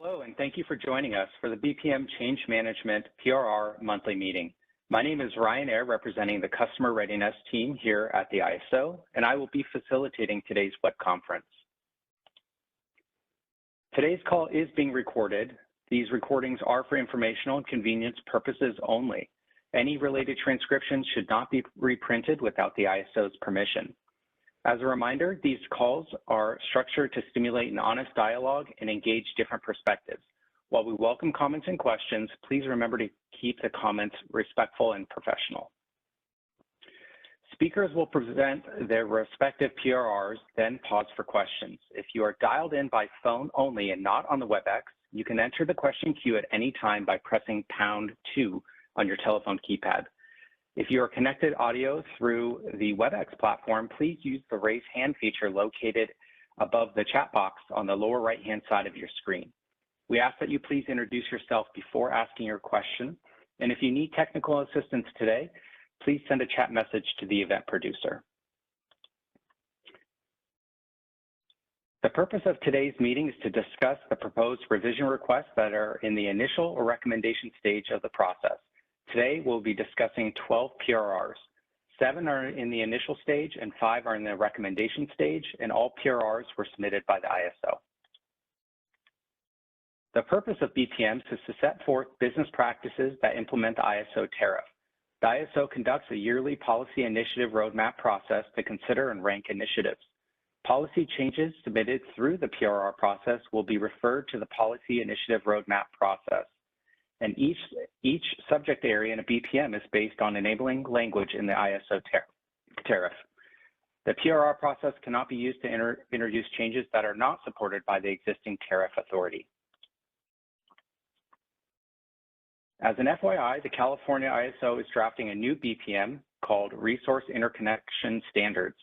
Hello, and thank you for joining us for the BPM Change Management PRR monthly meeting. My name is Ryan Ayer, representing the Customer Readiness team here at the ISO, and I will be facilitating today's web conference. Today's call is being recorded. These recordings are for informational and convenience purposes only. Any related transcriptions should not be reprinted without the ISO's permission. As a reminder, these calls are structured to stimulate an honest dialogue and engage different perspectives. While we welcome comments and questions, please remember to keep the comments respectful and professional. Speakers will present their respective PRRs, then pause for questions. If you are dialed in by phone only and not on the WebEx, you can enter the question queue at any time by pressing #2 on your telephone keypad. If you are connected audio through the WebEx platform, please use the raise hand feature located above the chat box on the lower right-hand side of your screen. We ask that you please introduce yourself before asking your question. And if you need technical assistance today, please send a chat message to the event producer. The purpose of today's meeting is to discuss the proposed revision requests that are in the initial or recommendation stage of the process. Today, we'll be discussing 12 PRRs. 7 are in the initial stage and 5 are in the recommendation stage, and all PRRs were submitted by the ISO. The purpose of BPMs is to set forth business practices that implement the ISO tariff. The ISO conducts a yearly policy initiative roadmap process to consider and rank initiatives. Policy changes submitted through the PRR process will be referred to the policy initiative roadmap process. And each subject area in a BPM is based on enabling language in the ISO tariff. The PRR process cannot be used to introduce changes that are not supported by the existing tariff authority. As an FYI, the California ISO is drafting a new BPM called Resource Interconnection Standards.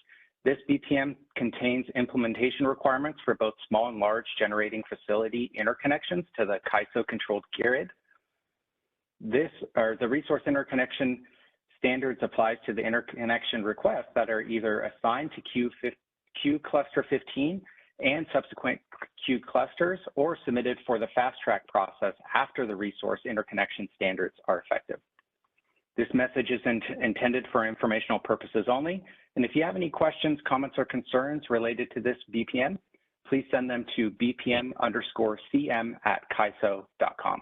This BPM contains implementation requirements for both small and large generating facility interconnections to the CAISO controlled grid. The resource interconnection standards applies to the interconnection requests that are either assigned to Q cluster 15 and subsequent Q clusters, or submitted for the fast track process after the resource interconnection standards are effective. This message is intended for informational purposes only. And if you have any questions, comments, or concerns related to this BPM, please send them to bpm_cm@caiso.com.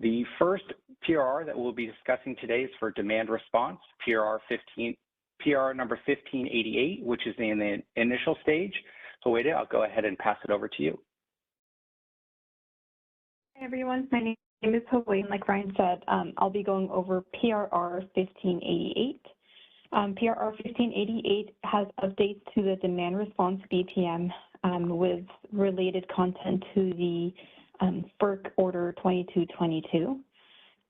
The first PRR that we'll be discussing today is for demand response, PRR number 1588, which is in the initial stage. Huwaida, I'll go ahead and pass it over to you. Hi everyone, my name is Huwaida. Like Ryan said, I'll be going over PRR 1588. PRR 1588 has updates to the demand response BPM with related content to the FERC Order 2222.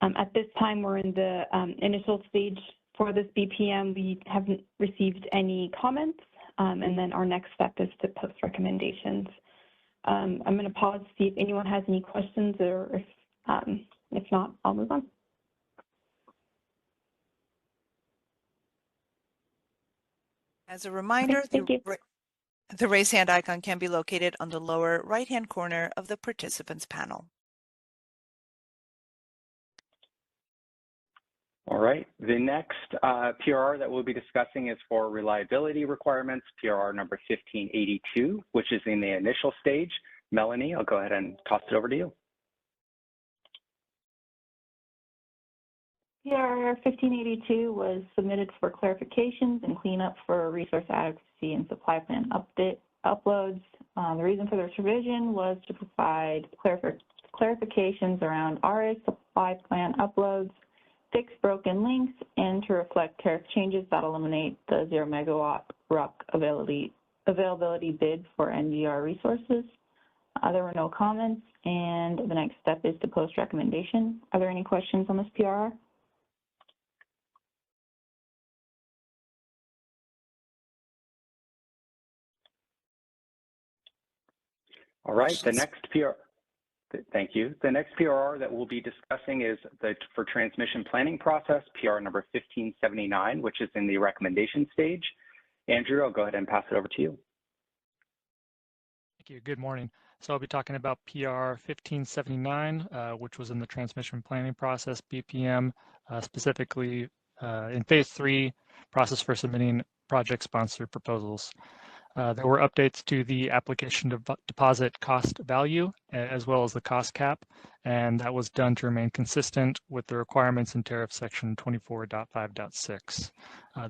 At this time, we're in the initial stage for this BPM. We haven't received any comments, and then our next step is to post recommendations. I'm going to pause to see if anyone has any questions, or if not, I'll move on. As a reminder, the raise hand icon can be located on the lower right-hand corner of the participants panel. All right, the next PRR that we'll be discussing is for reliability requirements, PRR number 1582, which is in the initial stage. Melanie, I'll go ahead and toss it over to you. PRR 1582 was submitted for clarifications and cleanup for resource adequacy and supply plan uploads. The reason for this revision was to provide clarifications around RA supply plan uploads, fix broken links, and to reflect tariff changes that eliminate the 0 megawatt RUC availability bid for NGR resources. There were no comments, and the next step is to post recommendation. Are there any questions on this PRR? All right, the next PRR, thank you. The next PRR that we'll be discussing is for transmission planning process, PRR number 1579, which is in the recommendation stage. Andrew, I'll go ahead and pass it over to you. Thank you. Good morning. So I'll be talking about PR 1579, which was in the transmission planning process, BPM, specifically in phase 3 process for submitting project sponsored proposals. There were updates to the application deposit cost value as well as the cost cap, and that was done to remain consistent with the requirements in tariff section 24.5.6.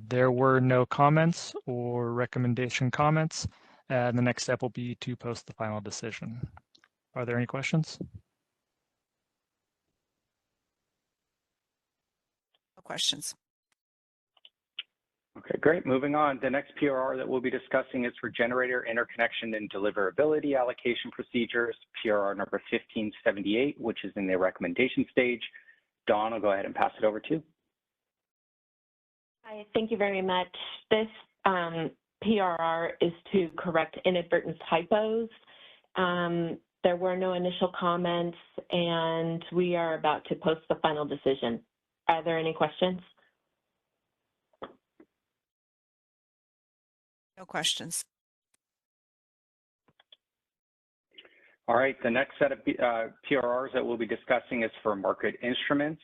There were no comments or recommendation comments, and the next step will be to post the final decision. Are there any questions? No questions. Okay, great. Moving on. The next PRR that we'll be discussing is for generator interconnection and deliverability allocation procedures, PRR number 1578, which is in the recommendation stage. Dawn, I'll go ahead and pass it over to you. Hi, thank you very much. This PRR is to correct inadvertent typos. There were no initial comments, and we are about to post the final decision. Are there any questions? No questions. All right, the next set of PRRs that we'll be discussing is for market instruments,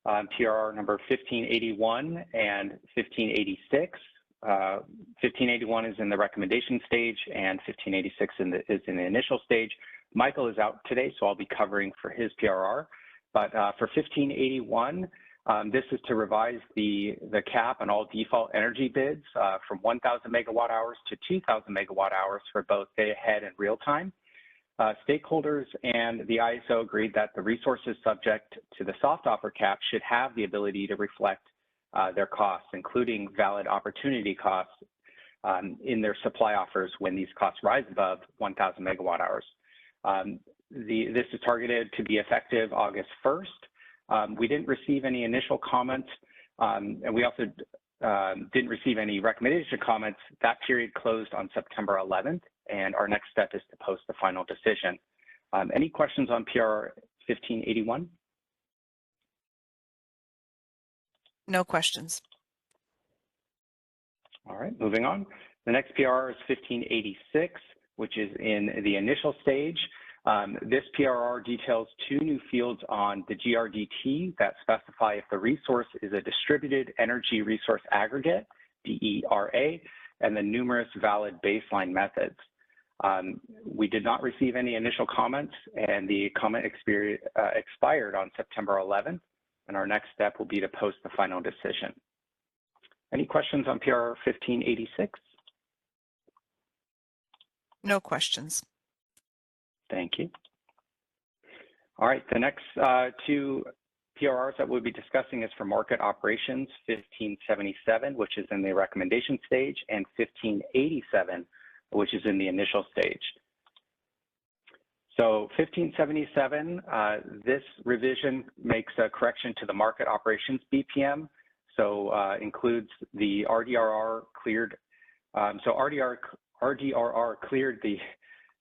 PRR number 1581 and 1586. 1581 is in the recommendation stage and 1586 is in the initial stage. Michael is out today, so I'll be covering for his PRR. But for 1581, this is to revise the cap on all default energy bids from 1,000 megawatt hours to 2,000 megawatt hours for both day ahead and real time. Stakeholders and the ISO agreed that the resources subject to the soft offer cap should have the ability to reflect their costs, including valid opportunity costs in their supply offers when these costs rise above 1,000 megawatt hours. This is targeted to be effective August 1st. We didn't receive any initial comments, and we also didn't receive any recommendation comments. That period closed on September 11th, and our next step is to post the final decision. Any questions on PR 1581? No questions. All right, moving on. The next PR is 1586, which is in the initial stage. This PRR details 2 new fields on the GRDT that specify if the resource is a distributed energy resource aggregate, DERA, and the numerous valid baseline methods. We did not receive any initial comments, and the comment expired on September 11th, and our next step will be to post the final decision. Any questions on PR 1586? No questions. Thank you. All right, the next 2 PRRs that we'll be discussing is for market operations, 1577, which is in the recommendation stage, and 1587, which is in the initial stage. So 1577, this revision makes a correction to the market operations BPM, so includes the RDRR cleared. RDRR cleared the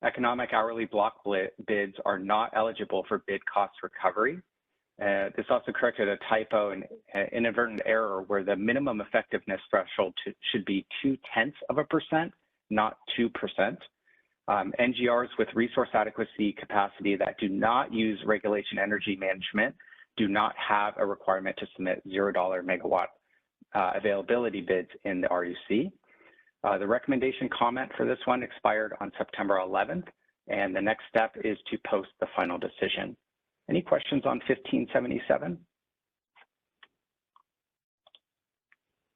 economic hourly block bids are not eligible for bid cost recovery. This also corrected a typo and inadvertent error where the minimum effectiveness threshold should be 0.2%, not 2%. NGRs with resource adequacy capacity that do not use regulation energy management do not have a requirement to submit $0 megawatt availability bids in the RUC. The recommendation comment for this one expired on September 11th, and the next step is to post the final decision. Any questions on 1577?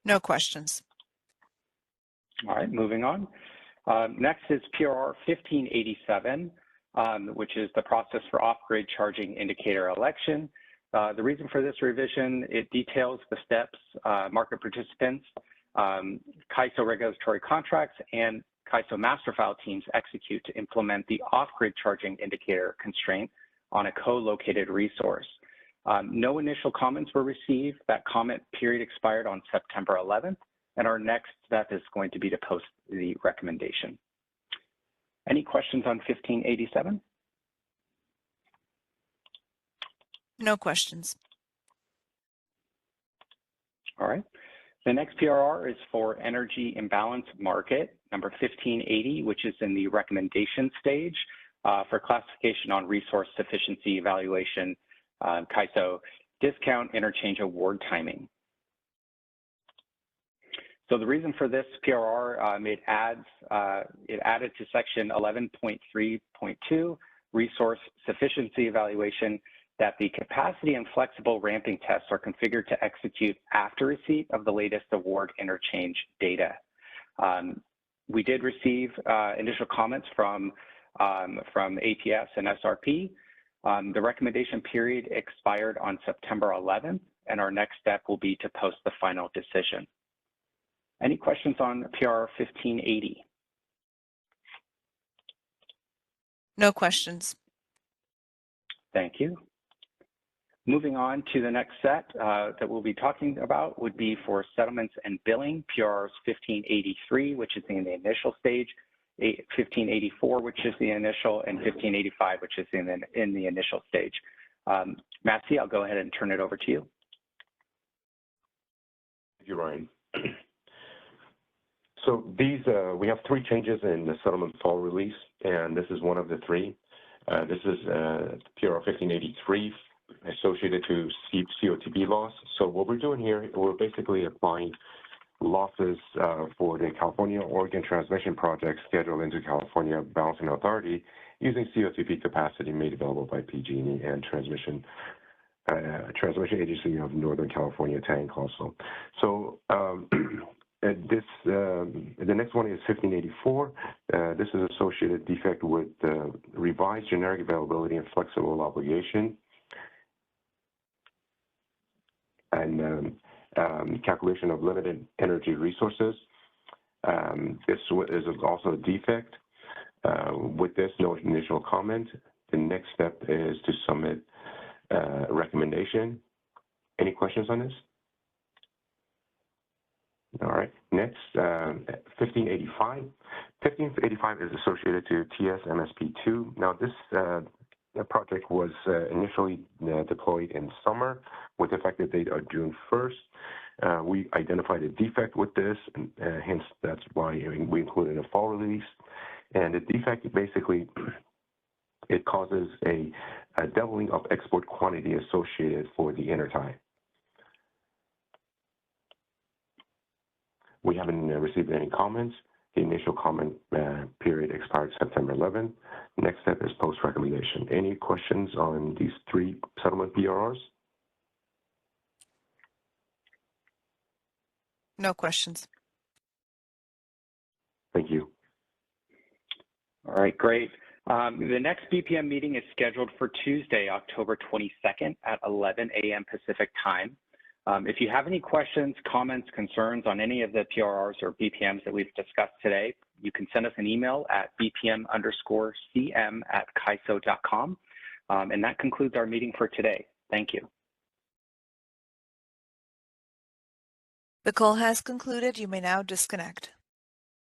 No questions. All right, moving on. Next is PRR 1587, which is the process for off-grid charging indicator election. The reason for this revision, it details the steps market participants, CAISO regulatory contracts, and CAISO master file teams execute to implement the off-grid charging indicator constraint on a co-located resource. No initial comments were received. That comment period expired on September 11th. And our next step is going to be to post the recommendation. Any questions on 1587? No questions. All right. The next PRR is for energy imbalance market, number 1580, which is in the recommendation stage for classification on resource sufficiency evaluation, CAISO discount interchange award timing. So the reason for this PRR, it added to section 11.3.2, resource sufficiency evaluation, that the capacity and flexible ramping tests are configured to execute after receipt of the latest award interchange data. We did receive initial comments from APS and SRP. The recommendation period expired on September 11th, and our next step will be to post the final decision. Any questions on PR 1580? No questions. Thank you. Moving on to the next set that we'll be talking about would be for settlements and billing, PRs 1583, which is in the initial stage, 1584, which is the initial, and 1585, which is in the initial stage. Massey, I'll go ahead and turn it over to you. Thank you, Ryan. So these, we have 3 changes in the settlement fall release, and this is one of the 3. This is PR 1583 associated to COTB loss. So what we're doing here, we're basically applying losses for the California-Oregon transmission project scheduled into California Balancing Authority using COTB capacity made available by PG&E and Transmission Agency of Northern California, TANC also. So the next one is 1584. This is associated defect with revised generic availability and flexible obligation, and calculation of limited energy resources. This is also a defect. With this, no initial comment. The next step is to submit a recommendation. Any questions on this? All right, next, 1585. 1585 is associated to TSMSP2. Now, this project was initially deployed in summer with effective date of June 1st. We identified a defect with this, and hence that's why we included a fall release. And the defect basically, it causes a doubling of export quantity associated for the intertie. We haven't received any comments. The initial comment period expired September 11th. Next step is post recommendation. Any questions on these 3 settlement PRRs? No questions. Thank you. All right, great. The next BPM meeting is scheduled for Tuesday, October 22nd at 11 a.m. Pacific time. If you have any questions, comments, concerns on any of the PRRs or BPMs that we've discussed today, you can send us an email at bpm_cm@caiso.com. And that concludes our meeting for today. Thank you. The call has concluded. You may now disconnect.